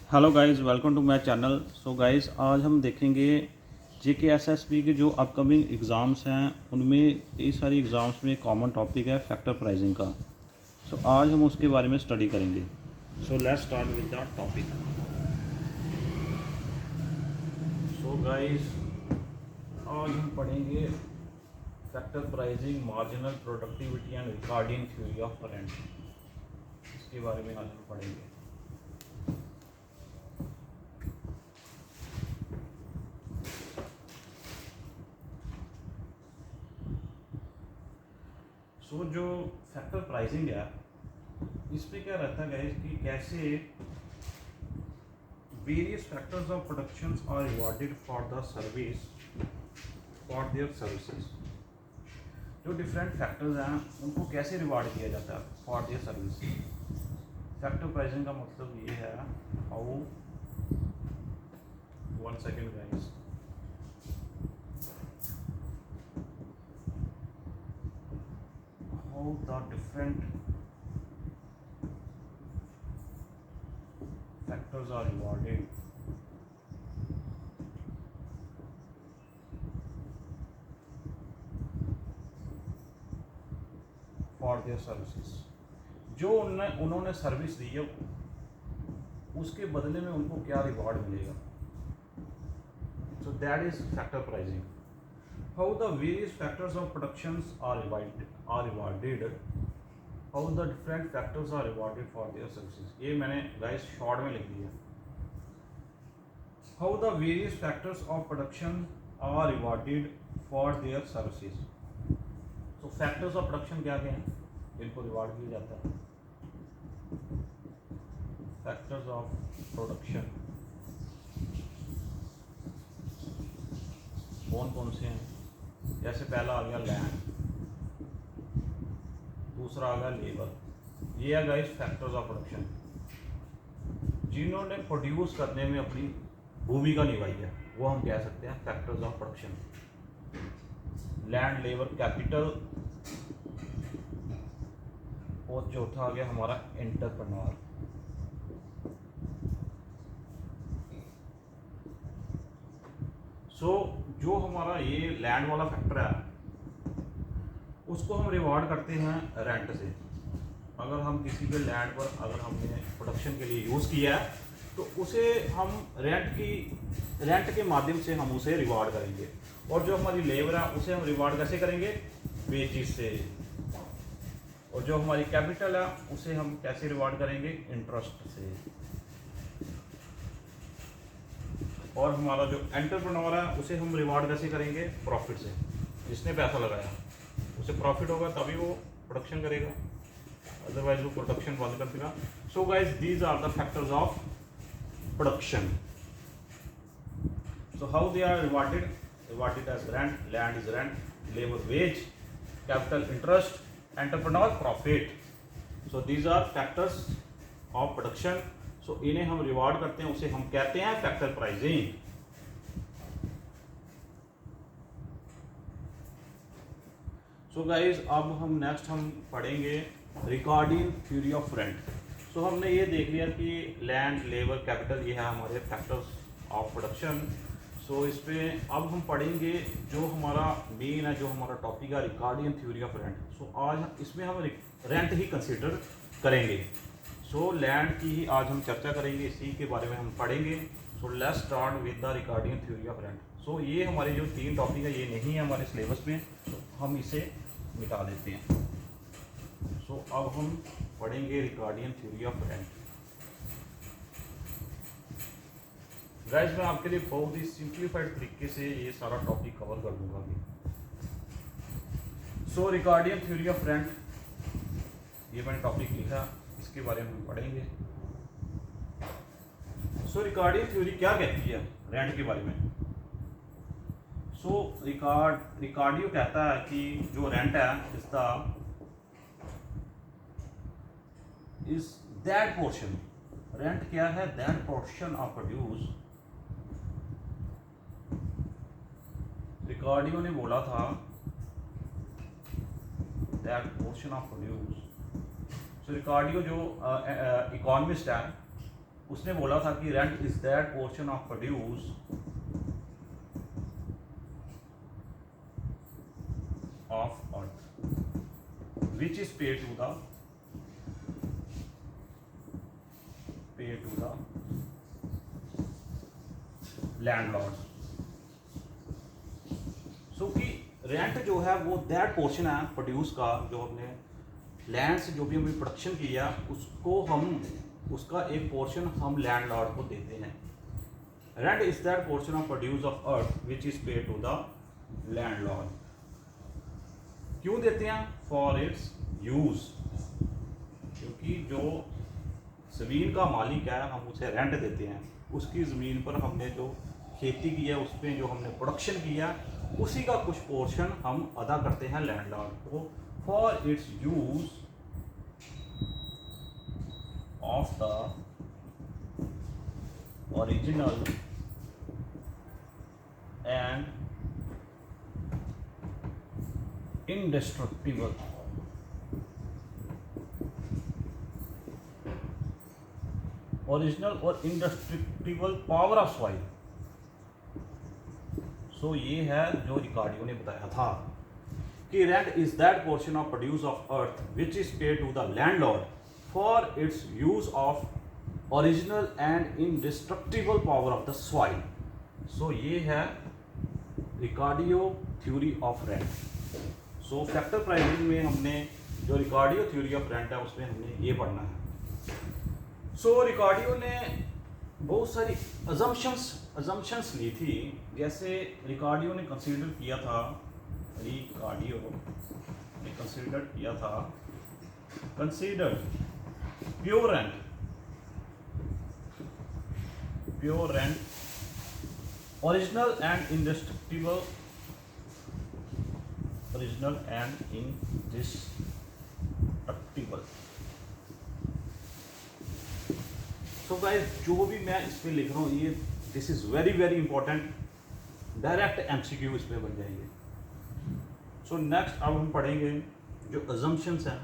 Hello guys, welcome to my channel. So guys, आज हम देखेंगे JKSSB के जो अपकमिंग एग्ज़ाम्स हैं उनमें कई सारी एग्ज़ाम्स में कॉमन टॉपिक है फैक्टर प्राइसिंग का। सो आज हम उसके बारे में स्टडी करेंगे। सो let's start with the topic. So guys, आज हम पढ़ेंगे factor pricing, marginal productivity and recording theory of rent. इसके बारे में आज हम पढ़ेंगे। सो जो फैक्टर प्राइसिंग है इसमें क्या रहता है गाइस कि कैसे various factors of production are rewarded for the service for their services. जो डिफरेंट फैक्टर्स हैं उनको कैसे रिवॉर्ड किया जाता है for their service. Factor pricing का मतलब ये है how, one second guys, how the different factors are rewarded for their services। जो उन्होंने सर्विस दी है उसके बदले में उनको क्या रिवॉर्ड मिलेगा। So that is factor pricing. How the various factors of productions are rewarded, how the different factors are rewarded for their services. ये मैंने गाइस शॉर्ट में लिख दिया। How the various factors of production are rewarded for their services. तो factors of production क्या क्या हैं जिनको रिवॉर्ड किया जाता है। फैक्टर्स ऑफ प्रोडक्शन कौन कौन से हैं? जैसे पहला आ गया लैंड, दूसरा आ गया लेबर। ये है गाइस फैक्टर्स ऑफ प्रोडक्शन जिन्होंने प्रोड्यूस करने में अपनी भूमिका निभाई है, वो हम कह सकते हैं factors of production. Land, labour, capital, और चौथा आ गया हमारा एंटरप्रेन्योर। सो जो हमारा ये लैंड वाला फैक्टर है उसको हम रिवॉर्ड करते हैं रेंट से। अगर हम किसी पे लैंड पर अगर हमने प्रोडक्शन के लिए यूज़ किया है तो उसे हम रेंट के माध्यम से हम उसे रिवॉर्ड करेंगे। और जो हमारी लेबर है उसे हम रिवॉर्ड कैसे करेंगे? वेजेस से। और जो हमारी कैपिटल है उसे हम कैसे रिवॉर्ड करेंगे? इंटरेस्ट से। और हमारा जो एंटरप्रेन्योर है उसे हम रिवॉर्ड कैसे करेंगे? प्रॉफिट से। जिसने पैसा लगाया उसे प्रॉफिट होगा तभी वो प्रोडक्शन करेगा, अदरवाइज वो प्रोडक्शन बंद कर देगा। So guys, these are the factors of production. So how they are rewarded as rent, land is rent, labour wage, capital interest, entrepreneur profit. So these are factors of production. So इन्हें हम reward करते हैं, उसे हम कहते हैं factor pricing. So guys, अब हम नेक्स्ट हम पढ़ेंगे रिकॉर्डिंग थ्योरी ऑफ रेंट। सो हमने ये देख लिया कि लैंड, लेबर, कैपिटल ये है हमारे फैक्टर्स ऑफ प्रोडक्शन। सो इस पे अब हम पढ़ेंगे जो हमारा मेन है, जो हमारा टॉपिक है रिकॉर्डिंग थ्योरी ऑफ रेंट। सो आज इसमें हम रेंट ही कंसिडर करेंगे। सो लैंड की ही आज हम चर्चा करेंगे, इसी के बारे में हम पढ़ेंगे। So let's start with the Ricardian theory of rent. So ये हमारे जो 3 टॉपिक है ये नहीं है हमारे सिलेबस में, तो हम इसे मिटा देते हैं। सो अब हम पढ़ेंगे recording theory of rent. Guys, मैं आपके लिए बहुत ही सिंप्लीफाइड तरीके से ये सारा टॉपिक कवर कर दूंगा अभी। सो रिकॉर्डिंग थ्योरी ऑफ रेंट, ये मैंने टॉपिक लिखा, इसके बारे में हम पढ़ेंगे। सो रिकॉर्डिंग थ्योरी क्या कहती है रेंट के बारे में? सो रिकॉर्डियो कहता है कि जो रेंट है इज दैट पोर्शन। रेंट क्या है? That portion of produce. Ricardo ने बोला था that portion of produce. So Ricardo जो इकोनॉमिस्ट है उसने बोला था कि rent is that portion of produce of earth which is pay to the landlord. So कि रेंट जो है वो दैट पोर्शन है प्रोड्यूस का, जो हमने लैंड से जो भी हमने प्रोडक्शन किया उसको हम उसका एक पोर्शन हम लैंडलॉर्ड को देते हैं। Rent is that portion of produce of earth which is paid to the landlord. क्यों देते हैं? फॉर इट्स यूज, क्योंकि जो ज़मीन का मालिक है हम उसे रेंट देते हैं, उसकी ज़मीन पर हमने जो खेती की है उस पर जो हमने प्रोडक्शन किया उसी का कुछ पोर्शन हम अदा करते हैं लैंडलॉर्ड को for its use of the original and indestructible original और indestructible power of soil. So ये है जो रिकार्डियो ने बताया था कि rent is that portion of produce of earth which is paid to the landlord for its use of original and indestructible power of the soil. So ये है Ricardo theory of rent. So factor pricing में हमने जो रिकार्डियो theory of rent है उसमें हमने ये पढ़ना है। सो रिकार्डियो ने बहुत सारी अजम्पशंस ली थी। जैसे रिकार्डियो ने कंसीडर किया था consider pure rent original and indestructible so guys जो भी मैं इस पे लिख रहा हूँ ये this is very very important, direct MCQ इस पे बन जाएंगे। सो नेक्स्ट अब हम पढ़ेंगे जो अजम्पशंस हैं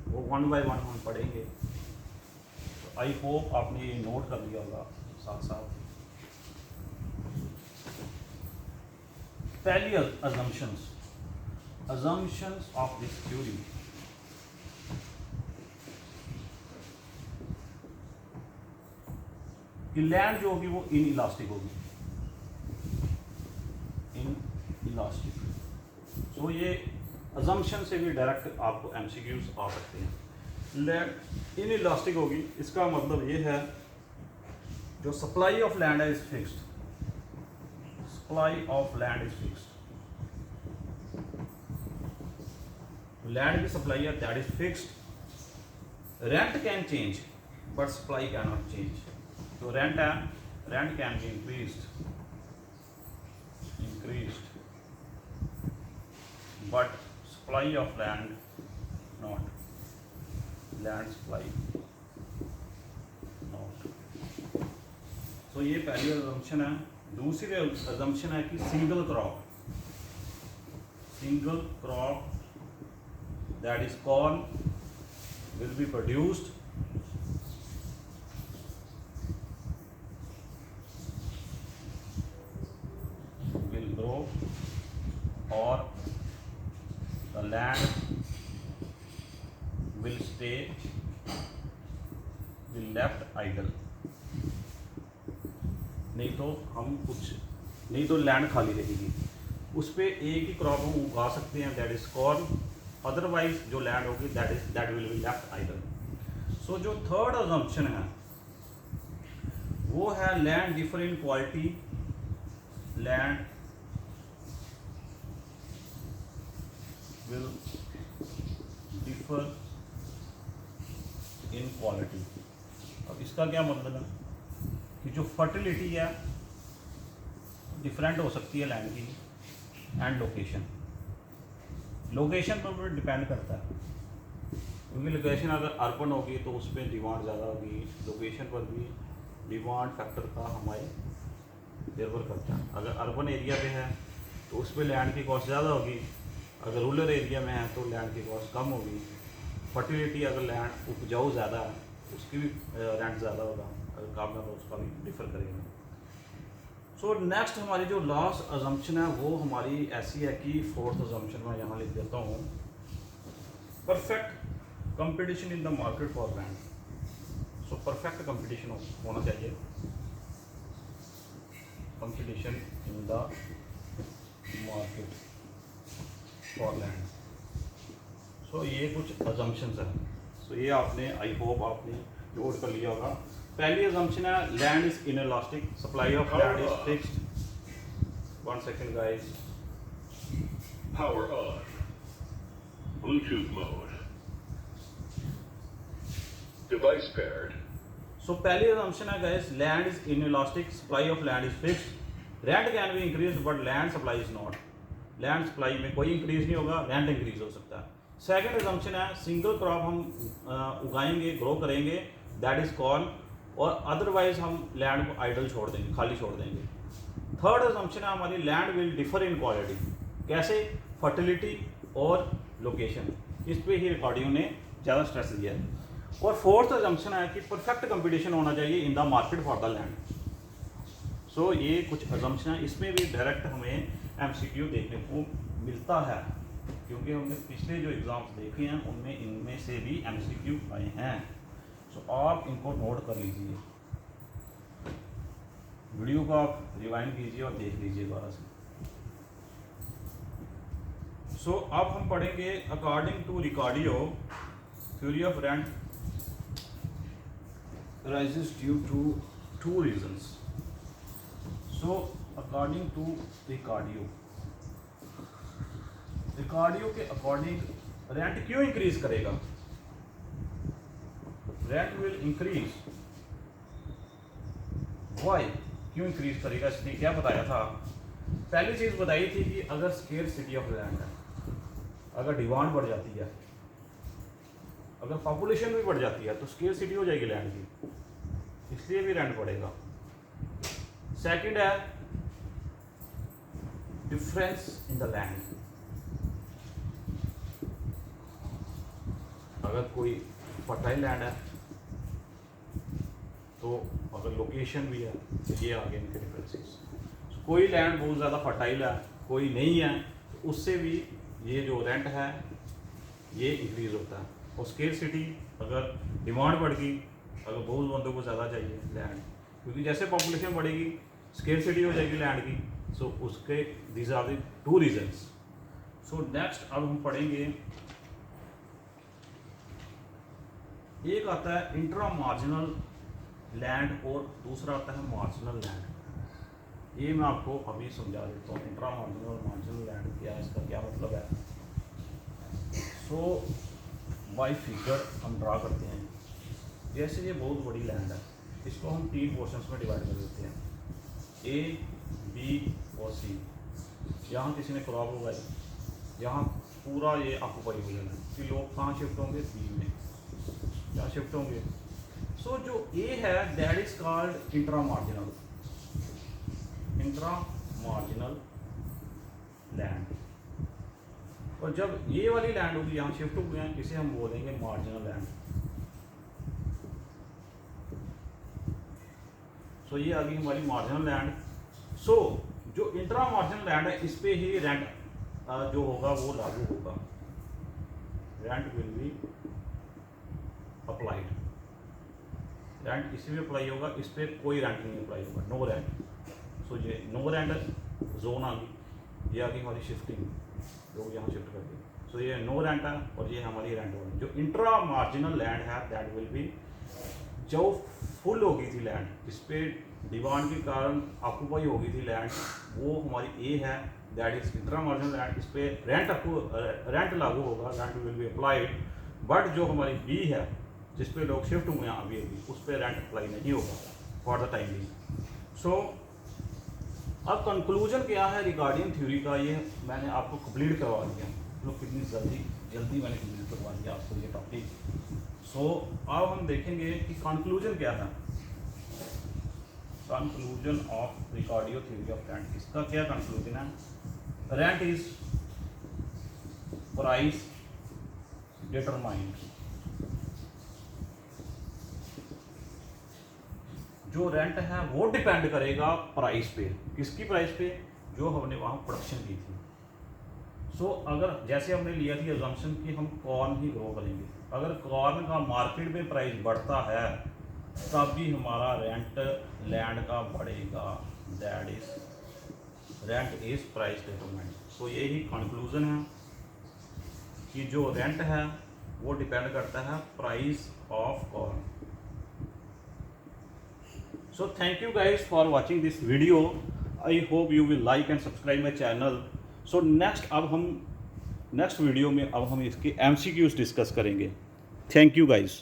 वो वन बाय वन हम पढ़ेंगे। तो आई होप आपने ये नोट कर लिया होगा साथ साथ। पहली अजम्पशंस ऑफ दिस थ्योरी। कि लैंड जो होगी वो इन इलास्टिक होगी, सो ये अजम्पशन से भी डायरेक्ट आपको एमसीक्यूज आ सकते हैं। लैंड इन इलास्टिक होगी, इसका मतलब ये है जो सप्लाई ऑफ लैंड है इज फिक्स्ड, लैंड की सप्लाई है that is fixed. Rent can change but supply can not change. तो रेंट है, rent can be increased but supply of land not, land supply not। so ये पहली assumption है। दूसरी assumption है कि single crop that is corn will be produced or the land will left idle। नहीं तो लैंड खाली रहेगी, उस पर एक ही क्रॉप हम उगा सकते हैं दैट इज कॉर्न, अदरवाइज जो लैंड होगी that will be left idle. So जो थर्ड अजम्पशन है वो है land differ in quality, land will differ in quality। अब इसका क्या मतलब है कि जो फर्टिलिटी है डिफरेंट हो सकती है लैंड की, एंड लोकेशन पर भी डिपेंड करता है, क्योंकि लोकेशन अगर अर्बन होगी तो उस पर डिमांड ज़्यादा होगी, लोकेशन पर भी डिमांड फैक्टर का हमारे निर्भर करता है। अगर अर्बन एरिया पे है तो उस पर लैंड की कॉस्ट ज़्यादा होगी, अगर रूरल एरिया में है तो लैंड की कॉस्ट कम होगी। फर्टिलिटी अगर लैंड उपजाऊ ज़्यादा है उसकी भी रेंट ज़्यादा होगा, अगर काम ना हो उसका भी डिफ़र करेगा। सो नेक्स्ट हमारी जो लास्ट अजम्पशन है वो हमारी ऐसी है कि फोर्थ अजम्पशन मैं यहाँ लिख देता हूँ, perfect competition in the market for land. So perfect competition होना चाहिए, competition in the market for land. So ये कुछ अजम्पशंस हैं। सो ये आपने, आई होप आपने नोट कर लिया होगा। पहली अजम्पशन है land is inelastic, supply of land is fixed. 1 second guys, Power on. Bluetooth mode. Device paired. सो पहली अजम्पशन है guys, land is inelastic, supply of land is fixed, rent can be increase but land supply is not. Land supply में कोई increase नहीं होगा, rent increase हो सकता है। Second assumption है सिंगल क्रॉप हम उगाएंगे, ग्रो करेंगे, दैट इज कॉल्ड, और अदरवाइज हम लैंड को आइडल छोड़ देंगे, खाली छोड़ देंगे। थर्ड अजम्पशन है हमारी land will differ in quality, कैसे, फर्टिलिटी और लोकेशन, इस पे ही रिकॉर्डिंग ने ज़्यादा स्ट्रेस दिया है। और फोर्थ अजम्पशन है कि परफेक्ट कंपटीशन होना चाहिए in the market for the land. So ये कुछ अजम्पशन है, इसमें भी डायरेक्ट हमें एमसीक्यू देखने को मिलता है, क्योंकि हमने पिछले जो एग्ज़ाम्स देखे हैं उनमें इनमें से भी एमसीक्यू आए हैं। सो आप इनको नोट कर लीजिए, वीडियो को आप रिवाइंड कीजिए और देख लीजिए दोबारा से। सो अब हम पढ़ेंगे according to Ricardo theory of rent rises due to 2 reasons. So according to Ricardo के अकॉर्डिंग रेंट क्यों इंक्रीज करेगा, रेंट विल इंक्रीज, वाई, क्यों इंक्रीज करेगा, इसने क्या बताया था। पहली चीज़ बताई थी कि अगर स्केर्सिटी ऑफ लैंड है, अगर डिमांड बढ़ जाती है, अगर पॉपुलेशन भी बढ़ जाती है तो स्केर्सिटी हो जाएगी लैंड की, इसलिए भी रेंट बढ़ेगा। सेकंड है डिफरेंस इन द लैंड, अगर कोई फर्टाइल लैंड है तो अगर लोकेशन भी है तो ये आगे इनके डिफरेंसेस। कोई लैंड बहुत ज़्यादा फर्टाइल है, कोई नहीं है, तो उससे भी ये जो रेंट है ये इंक्रीज़ होता है। और स्केर्सिटी, अगर डिमांड बढ़ गई, अगर बहुत बंदों को ज़्यादा चाहिए लैंड, क्योंकि जैसे पॉपुलेशन बढ़ेगी स्केर्सिटी हो जाएगी लैंड की। सो उसके these are the 2 reasons. So next अब हम पढ़ेंगे, एक आता है इंट्रा मार्जिनल लैंड और दूसरा आता है मार्जिनल लैंड। ये मैं आपको अभी समझा देता हूँ, इंट्रा मार्जिनल और मार्जिनल लैंड क्या है, इसका क्या मतलब है। सो बाय फिगर हम ड्रा करते हैं, जैसे ये बहुत बड़ी लैंड है, इसको हम 3 पोर्शंस में डिवाइड कर देते हैं, ए, बी और सी। यहाँ किसी ने क्रॉप उगाई, यहाँ पूरा ये ऑक्यूपाई हो जाना है, कि लोग कहाँ शिफ्ट होंगे, बी में, क्या शिफ्ट होंगे। सो जो ए है that is called intra marginal land, और जब ये वाली लैंड होगी यहाँ शिफ्ट हो गए हैं, इसे हम बोलेंगे मार्जिनल लैंड। सो ये आ गई हमारी मार्जिनल लैंड। सो जो इंट्रा मार्जिनल लैंड है इस पे ही रेंट जो होगा वो लागू होगा, rent will be applied, rent इसी में अप्लाई होगा, इस पर कोई रेंट नहीं अप्लाई होगा, नो रेंट। सो ये नो रेंट जोन आ गई, ये आ गई हमारी शिफ्टिंग, लोग यहाँ शिफ्ट कर दिए। सो ये नो रेंट है और ये हमारी रेंट होगी। जो इंट्रा मार्जिनल लैंड है दैट विल बी, जो फुल हो गई थी लैंड, इस पर डिमांड के कारण ऑक्यूपाई हो गई थी लैंड, वो हमारी ए है, that is intra marginal land, इस पर रेंट लागू होगा, rent will be applied. But जो हमारी बी है जिस पे लोग शिफ्ट हुए हैं अभी उस पर रेंट अप्लाई नहीं होगा फॉर द टाइम बिंग। सो अब कंक्लूजन क्या है रिगार्डिंग थ्योरी का, ये मैंने आपको कंप्लीट करवा दिया, लोग कितनी जल्दी मैंने कंप्लीट करवा दिया आपको ये टॉपिक। सो अब हम देखेंगे कि कंक्लूजन क्या है, conclusion of Ricardo theory of rent. इसका क्या कंक्लूजन है, रेंट इज प्राइस डिटरमाइंड जो रेंट है वो डिपेंड करेगा प्राइस पे। किसकी प्राइस पे? जो हमने वहाँ प्रोडक्शन की थी। सो अगर जैसे हमने लिया थी अजम्पशन कि हम कॉर्न ही ग्रो करेंगे, अगर कॉर्न का मार्केट में प्राइस बढ़ता है तब भी हमारा रेंट लैंड का बढ़ेगा। That is rent is price determined. So यही कंक्लूजन है कि जो रेंट है वो डिपेंड करता है price of corn. So thank you guys for watching this video. I hope you will like and subscribe my channel. So next video में अब हम इसके MCQs डिस्कस करेंगे। Thank you guys.